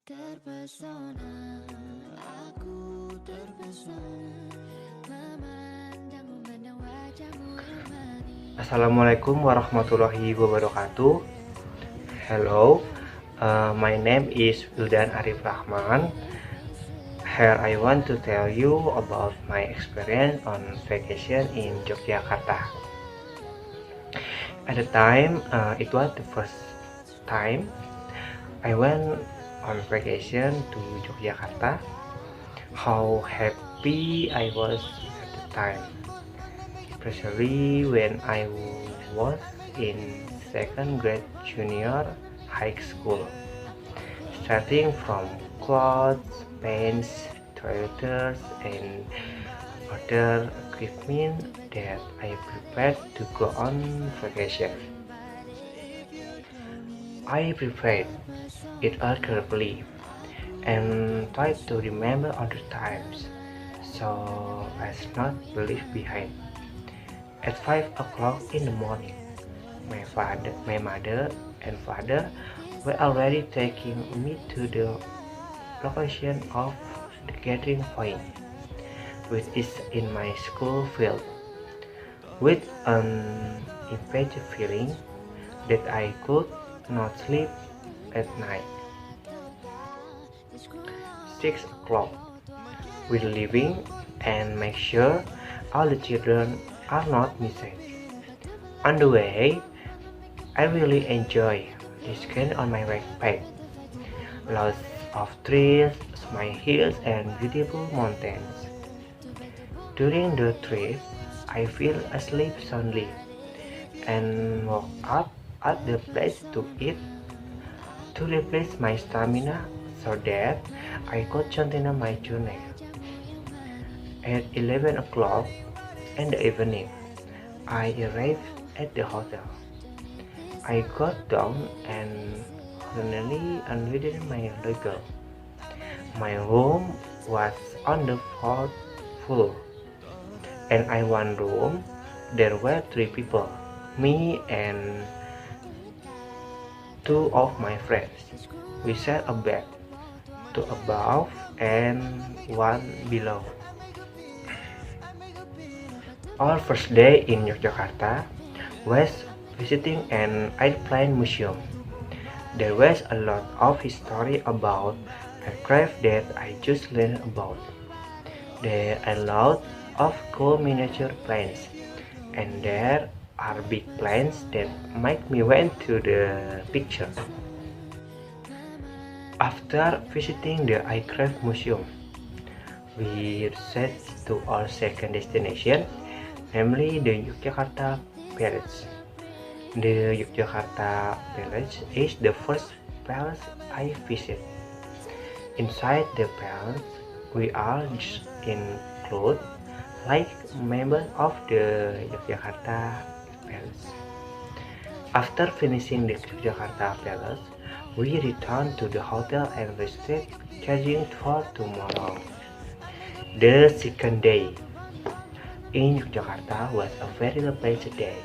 Terpesona, aku terpesona memandang wajahmu yang manis. Assalamualaikum warahmatullahi wabarakatuh. Hello, my name is Wildan Arif Rahman. Here I want to tell you about my experience on vacation in Yogyakarta. At the time, it was the first time I went on vacation to Yogyakarta. How happy I was at the time, especially when I was in second grade junior high school. Starting from clothes, pens, toiletries, and other equipment that I prepared to go on vacation. I prepared it all carefully and tried to remember other times so as not to leave behind. At 5 o'clock in the morning, my mother and father were already taking me to the location of the gathering point, which is in my school field, with an impatient feeling that I could not sleep at night. 6 o'clock, we're leaving and make sure all the children are not missing. On the way, I really enjoy this kind on my backpack. Lots of trees, small hills, and beautiful mountains. During the trip, I fell asleep soundly and woke up at the place to eat to replace my stamina so that I could continue my journey. At 11 o'clock in the evening, I arrived at the hotel. I got down and hurriedly unloaded my luggage. My room was on the fourth floor, and in one room there were three people, me and two of my friends. We shared a bed, two above and one below. Our first day in Yogyakarta was visiting an airplane museum. There was a lot of history about aircraft that I just learned about. There are a lot of cool miniature planes, and there are big planes that make me went to the picture. After visiting the aircraft museum, we set to our second destination, namely the Yogyakarta Palace. The Yogyakarta Palace is the first palace I visit. Inside the palace, we are just included like members of the Yogyakarta Palace. After finishing the Yogyakarta Palace, we returned to the hotel and rested, charging for tomorrow. The second day in Yogyakarta was a very pleasant day,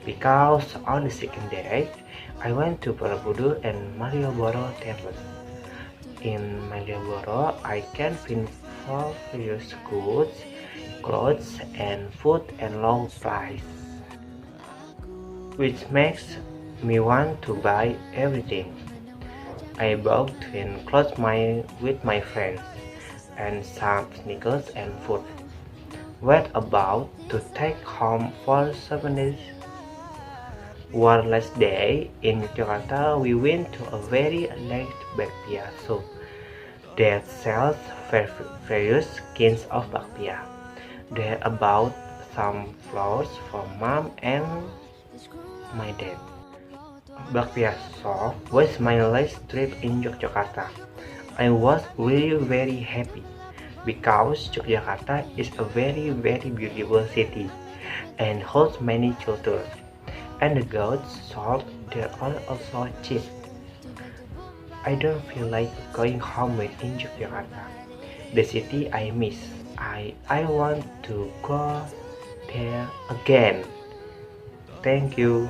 because on the second day I went to Borobudur and Malioboro temples. In Malioboro, I can find various goods, clothes, and food at low price, which makes me want to buy everything. I bought twin clothes with my friends and some sneakers and food. We're about to take home for souvenirs. One last day in Jakarta, we went to a very large bakpia shop that sells various kinds of bakpia. There about some flowers for mom and my dad. Bakpia shop was my last trip in Yogyakarta. I was really very happy because Yogyakarta is a very beautiful city and holds many children, and the goods sold there are also cheap. I don't feel like going home in Yogyakarta, the city I miss. I want to go there again. Thank you.